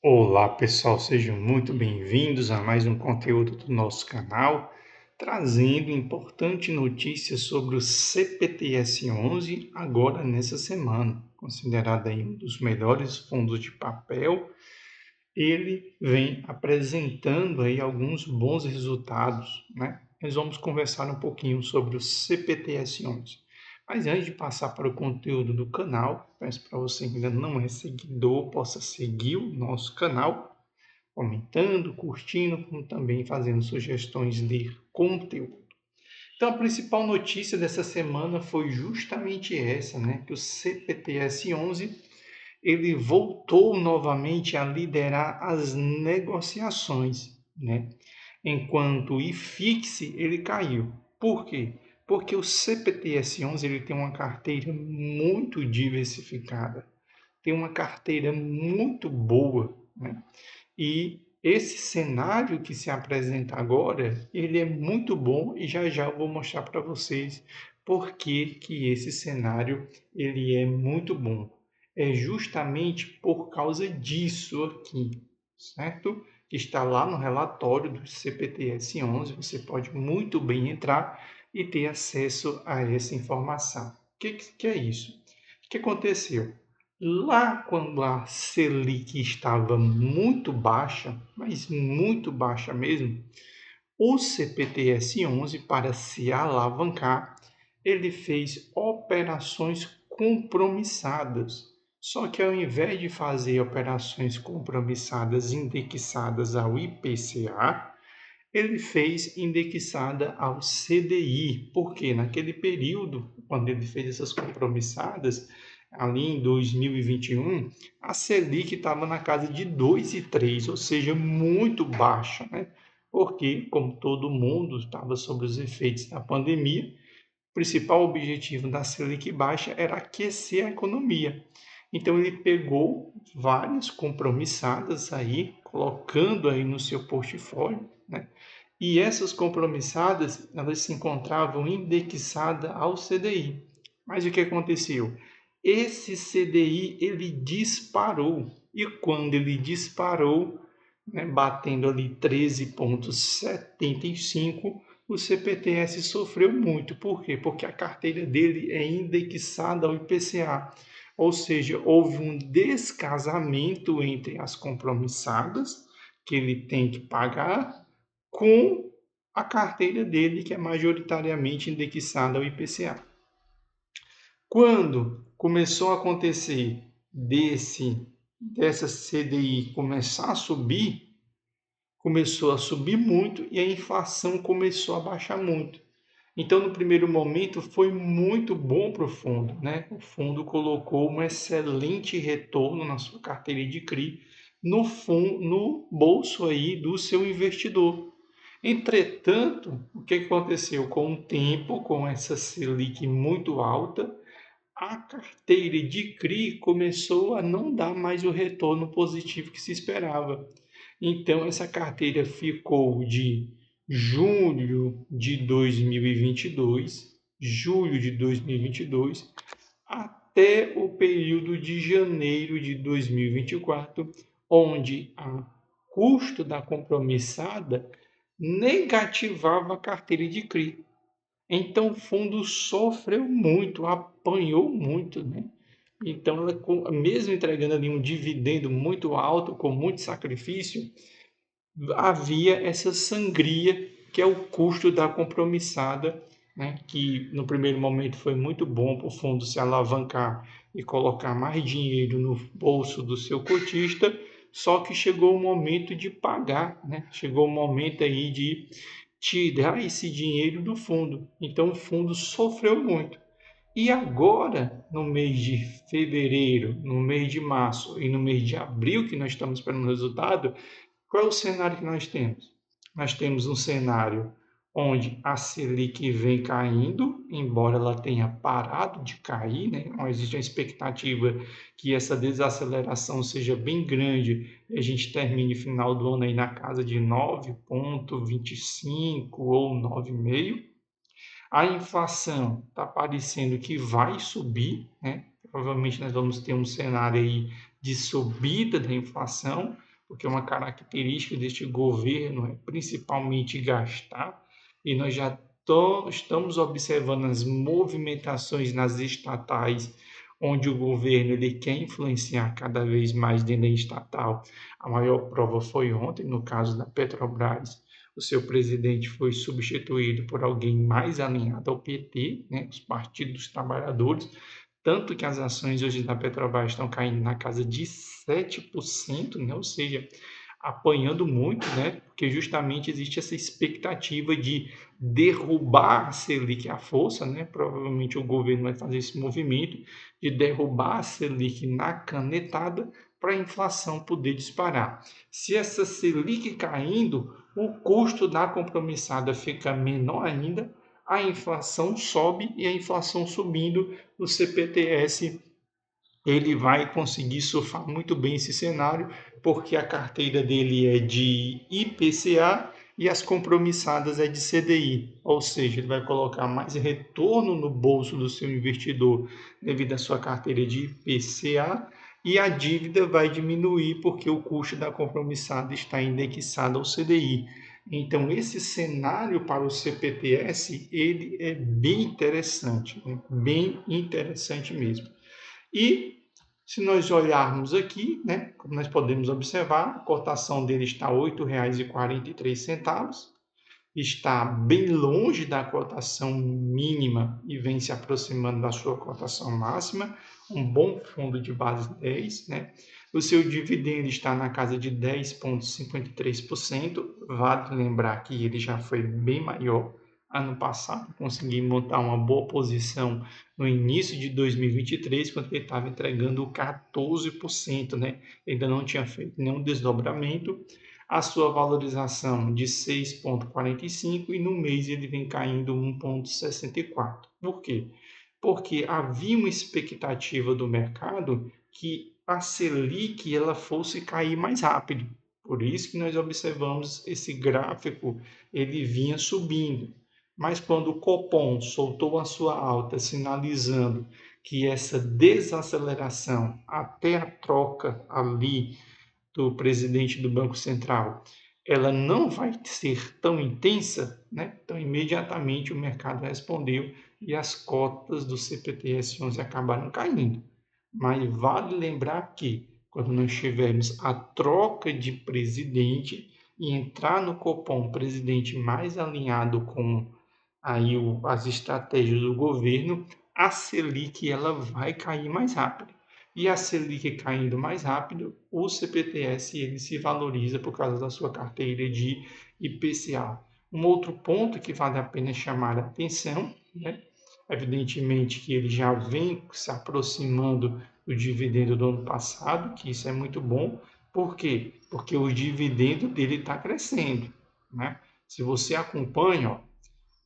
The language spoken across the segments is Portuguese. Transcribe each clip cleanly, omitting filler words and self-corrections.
Olá pessoal, sejam muito bem-vindos a mais um conteúdo do nosso canal, trazendo importante notícia sobre o CPTS-11 agora nessa semana, considerado aí um dos melhores fundos de papel. Ele vem apresentando aí alguns bons resultados, né? Nós vamos conversar um pouquinho sobre o CPTS-11. Mas antes de passar para o conteúdo do canal, peço para você que ainda não é seguidor, possa seguir o nosso canal, comentando, curtindo, como também fazendo sugestões de conteúdo. Então, a principal notícia dessa semana foi justamente essa, né? Que o CPTS-11 ele voltou novamente a liderar as negociações, né? Enquanto o IFIX ele caiu. Por quê? Porque o CPTS-11 ele tem uma carteira muito diversificada, tem uma carteira muito boa, né? E esse cenário que se apresenta agora, ele é muito bom e já já eu vou mostrar para vocês por que esse cenário ele é muito bom. É justamente por causa disso aqui, certo? Que está lá no relatório do CPTS-11, você pode muito bem entrar e ter acesso a essa informação. O que é isso? O que aconteceu? Lá quando a Selic estava muito baixa, mas muito baixa mesmo, o CPTS-11, para se alavancar, ele fez operações compromissadas. Só que ao invés de fazer operações compromissadas indexadas ao IPCA, ele fez indexada ao CDI, porque naquele período, quando ele fez essas compromissadas, ali em 2021, a Selic estava na casa de 2,3, ou seja, muito baixa, né? Porque, como todo mundo estava sob os efeitos da pandemia, o principal objetivo da Selic baixa era aquecer a economia. Então ele pegou várias compromissadas aí, colocando aí no seu portfólio, né? E essas compromissadas, elas se encontravam indexadas ao CDI. Mas o que aconteceu? Esse CDI, ele disparou. E quando ele disparou, né, batendo ali 13,75, o CPTS sofreu muito. Por quê? Porque a carteira dele é indexada ao IPCA. Ou seja, houve um descasamento entre as compromissadas que ele tem que pagar com a carteira dele, que é majoritariamente indexada ao IPCA. Quando começou a acontecer dessa CDI começar a subir, começou a subir muito e a inflação começou a baixar muito. Então, no primeiro momento, foi muito bom para o fundo, né? O fundo colocou um excelente retorno na sua carteira de CRI no bolso aí do seu investidor. Entretanto, o que aconteceu? Com o tempo, com essa Selic muito alta, a carteira de CRI começou a não dar mais o retorno positivo que se esperava. Então, essa carteira ficou de julho de 2022, julho de 2022, até o período de janeiro de 2024, onde o custo da compromissada negativava a carteira de CRI. Então o fundo sofreu muito, apanhou muito, né? Então, ela, mesmo entregando ali um dividendo muito alto, com muito sacrifício, havia essa sangria, que é o custo da compromissada, né? Que no primeiro momento foi muito bom para o fundo se alavancar e colocar mais dinheiro no bolso do seu cotista, só que chegou o momento de pagar, né? Chegou o momento aí de tirar esse dinheiro do fundo. Então o fundo sofreu muito. E agora, no mês de fevereiro, no mês de março e no mês de abril, que nós estamos esperando o resultado, qual é o cenário que nós temos? Nós temos um cenário onde a Selic vem caindo, embora ela tenha parado de cair, né? Não existe uma expectativa que essa desaceleração seja bem grande e a gente termine final do ano aí na casa de 9,25 ou 9,5. A inflação está parecendo que vai subir, né? Provavelmente nós vamos ter um cenário aí de subida da inflação, porque uma característica deste governo é principalmente gastar, e nós já estamos observando as movimentações nas estatais, onde o governo ele quer influenciar cada vez mais dentro da estatal. A maior prova foi ontem, no caso da Petrobras. O seu presidente foi substituído por alguém mais alinhado ao PT, né, os partidos dos trabalhadores, tanto que as ações hoje da Petrobras estão caindo na casa de 7%, né, ou seja, apanhando muito, né? Porque justamente existe essa expectativa de derrubar a Selic à força, né? Provavelmente o governo vai fazer esse movimento de derrubar a Selic na canetada para a inflação poder disparar. Se essa Selic caindo, o custo da compromissada fica menor ainda, a inflação sobe e a inflação subindo, o CPTS ele vai conseguir surfar muito bem esse cenário, porque a carteira dele é de IPCA e as compromissadas é de CDI, ou seja, ele vai colocar mais retorno no bolso do seu investidor devido à sua carteira de IPCA e a dívida vai diminuir porque o custo da compromissada está indexado ao CDI. Então, esse cenário para o CPTS, ele é bem interessante, né? Bem interessante mesmo. E se nós olharmos aqui, né, como nós podemos observar, a cotação dele está R$ 8,43, está bem longe da cotação mínima e vem se aproximando da sua cotação máxima, um bom fundo de base 10, né? O seu dividendo está na casa de 10,53%, vale lembrar que ele já foi bem maior ano passado, consegui montar uma boa posição no início de 2023, quando ele estava entregando 14%, né? Ainda não tinha feito nenhum desdobramento, a sua valorização de 6,45 e no mês ele vem caindo 1,64. Por quê? Porque havia uma expectativa do mercado que a Selic ela fosse cair mais rápido. Por isso que nós observamos esse gráfico, ele vinha subindo. Mas quando o Copom soltou a sua alta, sinalizando que essa desaceleração até a troca ali do presidente do Banco Central, ela não vai ser tão intensa, né? Então, imediatamente o mercado respondeu e as cotas do CPTS-11 acabaram caindo. Mas vale lembrar que, quando nós tivermos a troca de presidente e entrar no Copom um presidente mais alinhado com aí as estratégias do governo, a Selic ela vai cair mais rápido. E a Selic caindo mais rápido, o CPTS ele se valoriza por causa da sua carteira de IPCA. Um outro ponto que vale a pena chamar a atenção, né? Evidentemente que ele já vem se aproximando do dividendo do ano passado, que isso é muito bom. Por quê? Porque o dividendo dele está crescendo, né? Se você acompanha, ó,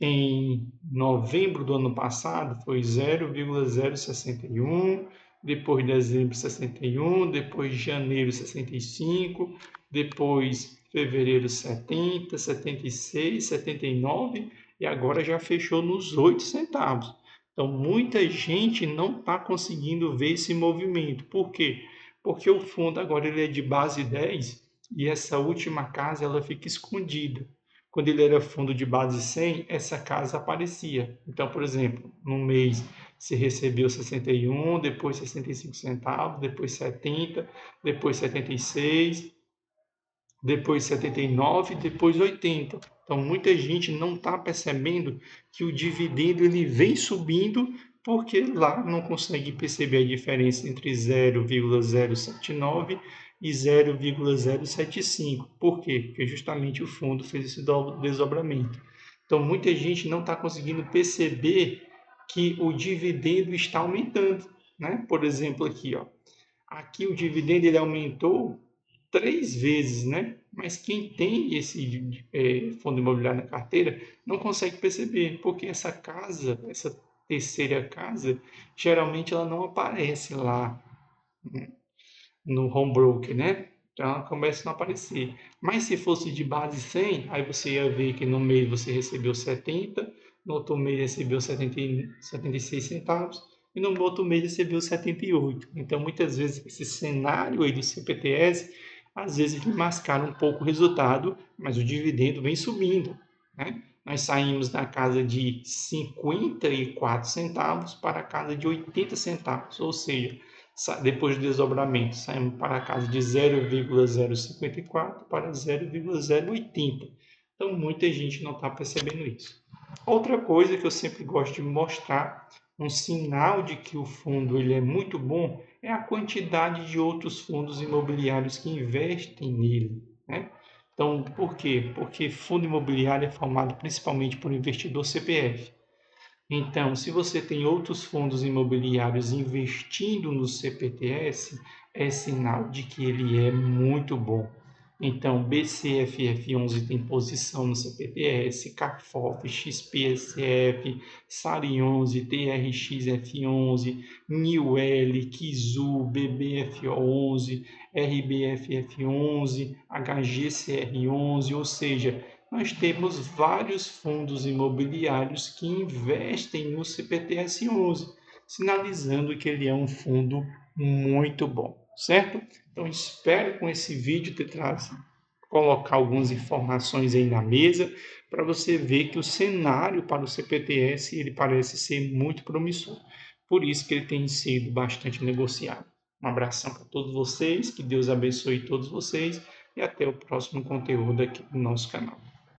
em novembro do ano passado foi 0,061, depois dezembro 61, depois janeiro 65, depois fevereiro 70, 76, 79 e agora já fechou nos 8 centavos. Então muita gente não está conseguindo ver esse movimento. Por quê? Porque o fundo agora ele é de base 10 e essa última casa ela fica escondida. Quando ele era fundo de base 100, essa casa aparecia. Então, por exemplo, no mês você recebeu 61, depois 65 centavos, depois 70, depois 76, depois 79, depois 80. Então, muita gente não está percebendo que o dividendo ele vem subindo porque lá não consegue perceber a diferença entre 0,079 e 0,075. Por quê? Porque justamente o fundo fez esse desdobramento. Então, muita gente não está conseguindo perceber que o dividendo está aumentando, né? Por exemplo, aqui, ó. Aqui o dividendo ele aumentou 3 vezes, né? Mas quem tem esse fundo imobiliário na carteira não consegue perceber, porque essa casa, essa terceira casa, geralmente ela não aparece lá, né, no home broker, né? Então ela começa a não aparecer. Mas se fosse de base 100, aí você ia ver que no mês você recebeu 70, no outro mês recebeu 76 centavos e no outro mês recebeu 78. Então muitas vezes esse cenário aí do CPTS às vezes ele mascara um pouco o resultado, mas o dividendo vem subindo, né? Nós saímos da casa de 54 centavos para a casa de 80 centavos, ou seja, depois do desdobramento, saímos para a casa de 0,054 para 0,080. Então, muita gente não está percebendo isso. Outra coisa que eu sempre gosto de mostrar, um sinal de que o fundo ele é muito bom, é a quantidade de outros fundos imobiliários que investem nele, né? Então, por quê? Porque fundo imobiliário é formado principalmente por investidor CPF. Então, se você tem outros fundos imobiliários investindo no CPTS, é sinal de que ele é muito bom. Então, BCFF11 tem posição no CPTS, CAFOF, XPSF, SARI11, TRXF11, NIUL, KIZU, BBFO11, RBFF11, HGCR11, ou seja, nós temos vários fundos imobiliários que investem no CPTS11, sinalizando que ele é um fundo muito bom, certo? Então, espero com esse vídeo ter trazido, colocar algumas informações aí na mesa para você ver que o cenário para o CPTS ele parece ser muito promissor. Por isso que ele tem sido bastante negociado. Um abração para todos vocês, que Deus abençoe todos vocês e até o próximo conteúdo aqui do nosso canal.